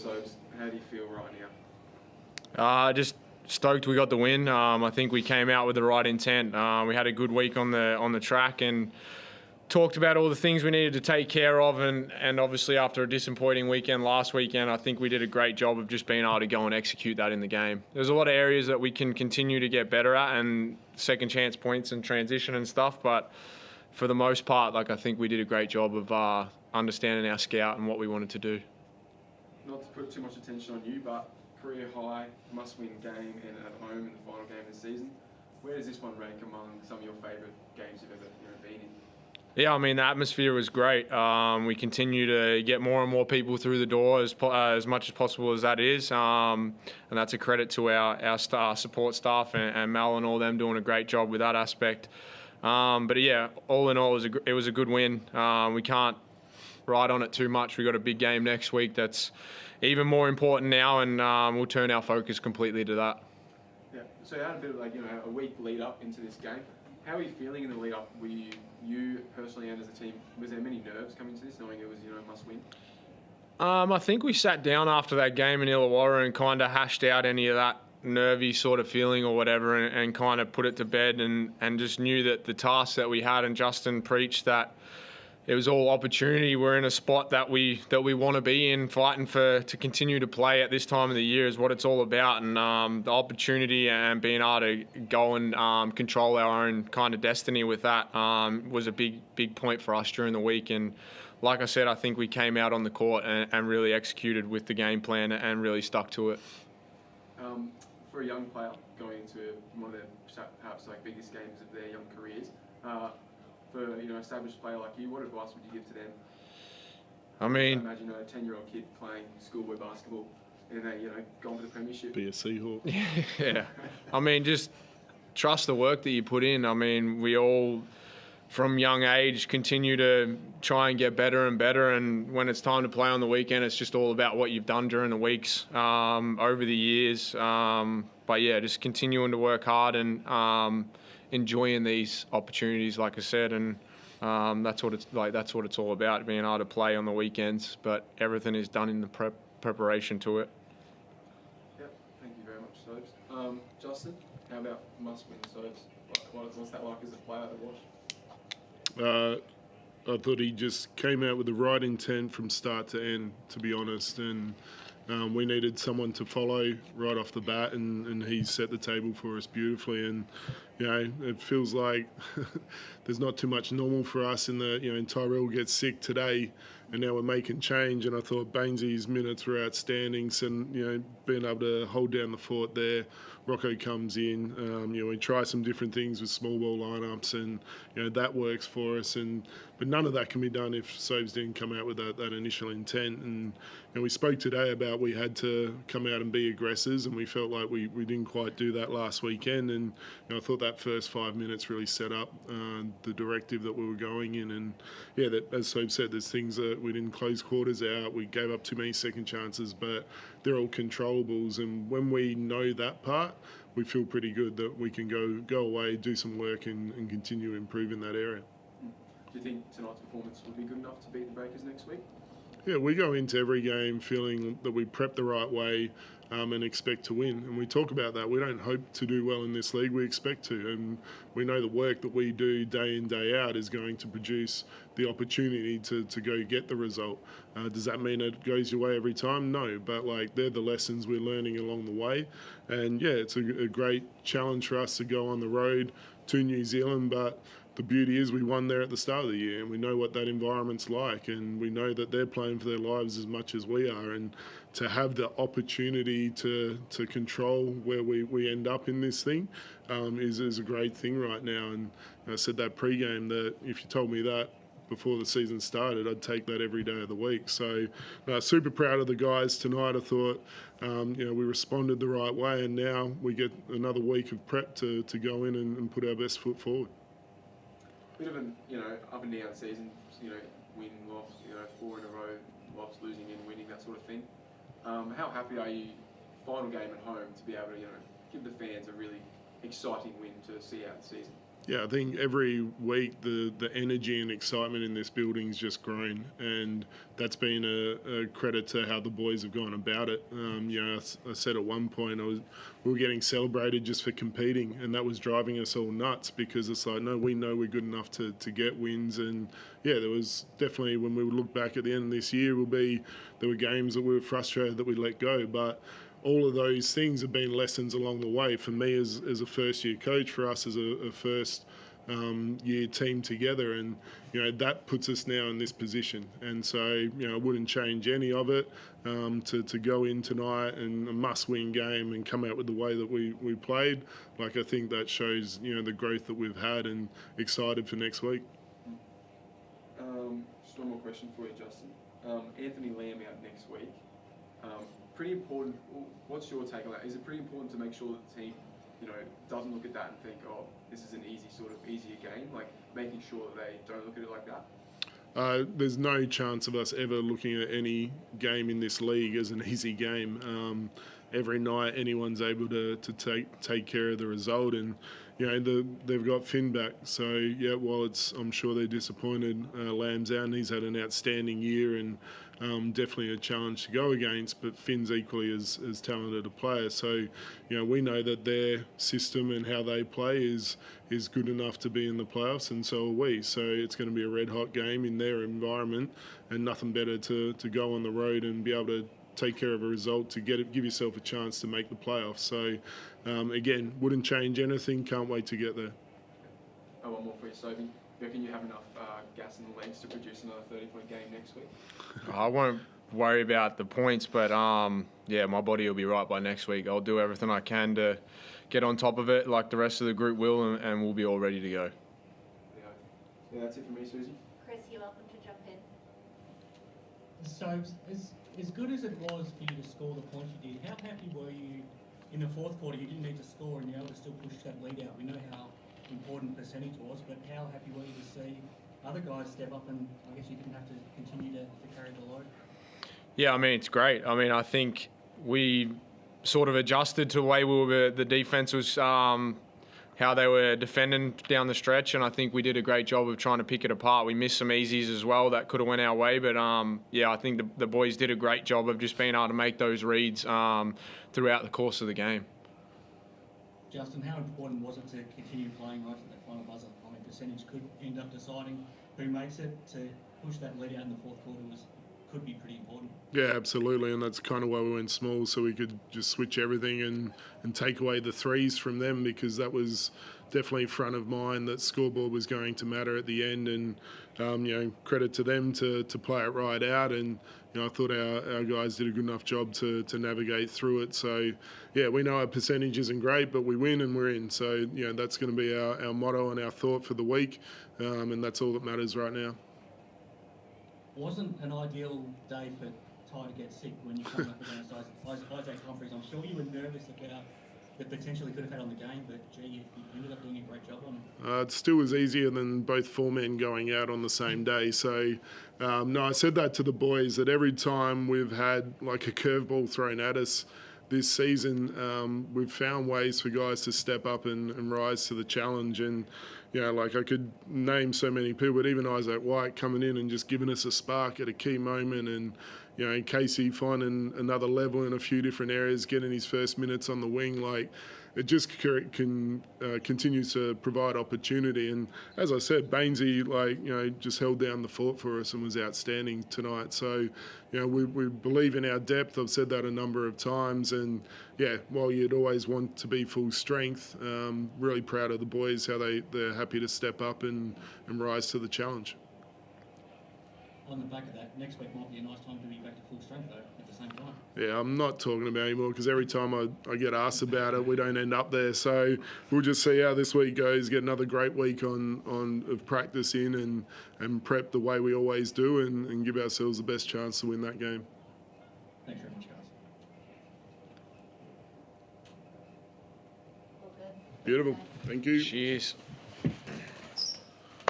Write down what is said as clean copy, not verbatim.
Sobes, how do you feel right now? Just stoked we got the win. I think we came out with the right intent. We had a good week on the track and talked about all the things we needed to take care of, and obviously after a disappointing weekend last weekend, I think we did a great job of just being able to go and execute that in the game. There's a lot of areas that we can continue to get better at, and second chance points and transition and stuff, but for the most part, I think we did a great job of understanding our scout and what we wanted to do. Not to put too much attention on you, but career high, must-win game, and at home in the final game of the season. Where does this one rank among some of your favourite games you've ever been in? Yeah, I mean, the atmosphere was great. We continue to get more and more people through the door as much as possible as that is. And that's a credit to our support staff and Mel and all them doing a great job with that aspect. But yeah, all in all, it was a good win. We can't ride on it too much. We've got a big game next week that's even more important now, and we'll turn our focus completely to that. Yeah, so you had a bit of a week lead up into this game. How are you feeling in the lead up? Were you personally and as a team, was there many nerves coming to this, knowing it was must win? I think we sat down after that game in Illawarra and kind of hashed out any of that nervy sort of feeling or whatever, and kind of put it to bed, and just knew that the task that we had, and Justin preached that it was all opportunity. We're in a spot that we want to be in, fighting to continue to play at this time of the year is what it's all about. And the opportunity and being able to go and control our own kind of destiny with that was a big point for us during the week. And like I said, I think we came out on the court and really executed with the game plan and really stuck to it. For a young player going into one of the perhaps biggest games of their young careers, for established player like you, what advice would you give to them? I mean, imagine a 10-year-old kid playing schoolboy basketball and they going for the premiership. Be a Seahawk. Yeah. I mean, just trust the work that you put in. I mean, we all from young age continue to try and get better and better, and when it's time to play on the weekend, it's just all about what you've done during the weeks over the years. But yeah, just continuing to work hard and enjoying these opportunities, like I said, and that's what it's all about, being able to play on the weekends. But everything is done in the preparation to it. Yep, thank you very much, Sobes. Justin, how about must-win Sobes? What's that like as a player to watch? I thought he just came out with the right intent from start to end, to be honest, and we needed someone to follow right off the bat, and he set the table for us beautifully. And it feels like there's not too much normal for us in the Tyrell gets sick today, and now we're making change. And I thought Bainesy's minutes were outstanding, and being able to hold down the fort there. Rocco comes in, we try some different things with small ball lineups, and that works for us. But none of that can be done if Sobes didn't come out with that initial intent. And we spoke today about we had to come out and be aggressors, and we felt like we didn't quite do that last weekend. And I thought that first 5 minutes really set up the directive that we were going in. And that, as Sobes said, there's things that we didn't close quarters out. We gave up too many second chances, but they're all controllables. And when we know that part, we feel pretty good that we can go away, do some work, and continue improving that area. Do you think tonight's performance will be good enough to beat the Breakers next week? Yeah, we go into every game feeling that we prep the right way and expect to win. And we talk about that. We don't hope to do well in this league. We expect to. And we know the work that we do day in, day out is going to produce the opportunity to go get the result. Does that mean it goes your way every time? No. But they're the lessons we're learning along the way. And it's a great challenge for us to go on the road to New Zealand. But the beauty is we won there at the start of the year, and we know what that environment's like, and we know that they're playing for their lives as much as we are. And to have the opportunity to control where we end up in this thing is a great thing right now. And I said that pre-game that if you told me that before the season started, I'd take that every day of the week. So super proud of the guys tonight. I thought we responded the right way, and now we get another week of prep to go in and put our best foot forward. Bit of an up and down season, win, loss, 4 in a row, loss, losing and winning, that sort of thing. How happy are you, final game at home, to be able to give the fans a really exciting win to see out the season? Yeah, I think every week the energy and excitement in this building's just grown, and that's been a credit to how the boys have gone about it. I said at one point we were getting celebrated just for competing, and that was driving us all nuts because it's like, no, we know we're good enough to get wins. And yeah, there was definitely, when we look back at the end of this year, there were games that we were frustrated that we let go, but all of those things have been lessons along the way for me as a first year coach, for us as a first year team together, and that puts us now in this position. And so I wouldn't change any of it. To go in tonight and a must-win game and come out with the way that we played, like, I think that shows the growth that we've had, and excited for next week. Just one more question for you, Justin. Anthony Lamb out next week. Pretty important. What's your take on that? Is it pretty important to make sure that the team, doesn't look at that and think, oh, this is an easier game? Like, making sure that they don't look at it like that? There's no chance of us ever looking at any game in this league as an easy game. Every night, anyone's able to take care of the result, and they've got Finn back. So yeah, while I'm sure they're disappointed, Lamb's out, and he's had an outstanding year, and definitely a challenge to go against. But Finn's equally as talented a player. So we know that their system and how they play is good enough to be in the playoffs, and so are we. So it's going to be a red hot game in their environment, and nothing better to go on the road and be able to take care of a result to give yourself a chance to make the playoffs. So again, wouldn't change anything. Can't wait to get there. One more for you, Sophie. You reckon you have enough gas in the legs to produce another 30-point game next week? I won't worry about the points, but yeah, my body will be right by next week. I'll do everything I can to get on top of it, like the rest of the group will, and we'll be all ready to go. Yeah, that's it for me, Susie. Chris, you're welcome to jump in. So, as good as it was for you to score the points you did, how happy were you in the fourth quarter? You didn't need to score and you were able to still push that lead out. We know how important percentage was, but how happy were you to see other guys step up, and I guess you didn't have to continue to carry the load? Yeah, I mean, it's great. I mean, I think we sort of adjusted to the way the defense was, how they were defending down the stretch, and I think we did a great job of trying to pick it apart. We missed some easies as well that could have went our way, but yeah, I think the boys did a great job of just being able to make those reads throughout the course of the game. Justin, how important was it to continue playing right at that final buzzer? I mean, percentage could end up deciding who makes it. To push that lead out in the fourth quarter could be pretty important. Yeah, absolutely, and that's kind of why we went small, so we could just switch everything and take away the threes from them, because that was definitely front of mind, that scoreboard was going to matter at the end. And credit to them to play it right out, and I thought our guys did a good enough job to navigate through it. So yeah, we know our percentage isn't great, but we win and we're in. So that's going to be our motto and our thought for the week, and that's all that matters right now. Wasn't an ideal day for Ty to get sick when you come up against Isaac Humphries. I'm sure you were nervous about the potential he could have had on the game, but gee, you ended up doing a great job on him. It still was easier than both 4 men going out on the same day. So, no, I said that to the boys, that every time we've had like a curveball thrown at us this season, we've found ways for guys to step up and rise to the challenge. And like, I could name so many people, but even Isaac White coming in and just giving us a spark at a key moment, and Casey finding another level in a few different areas, getting his first minutes on the wing. Like, it just continues to provide opportunity. And as I said, Bainesy, just held down the fort for us and was outstanding tonight. So, we believe in our depth. I've said that a number of times. And yeah, while you'd always want to be full strength, really proud of the boys, how they're happy to step up and rise to the challenge. On the back of that, next week might be a nice time to be back to full strength, though, at the same time. Yeah, I'm not talking about it anymore, because every time I get asked about it, we don't end up there. So we'll just see how this week goes, get another great week of practice in and prep the way we always do, and give ourselves the best chance to win that game. Thanks very much, guys. All good. Beautiful. Thank you. Cheers.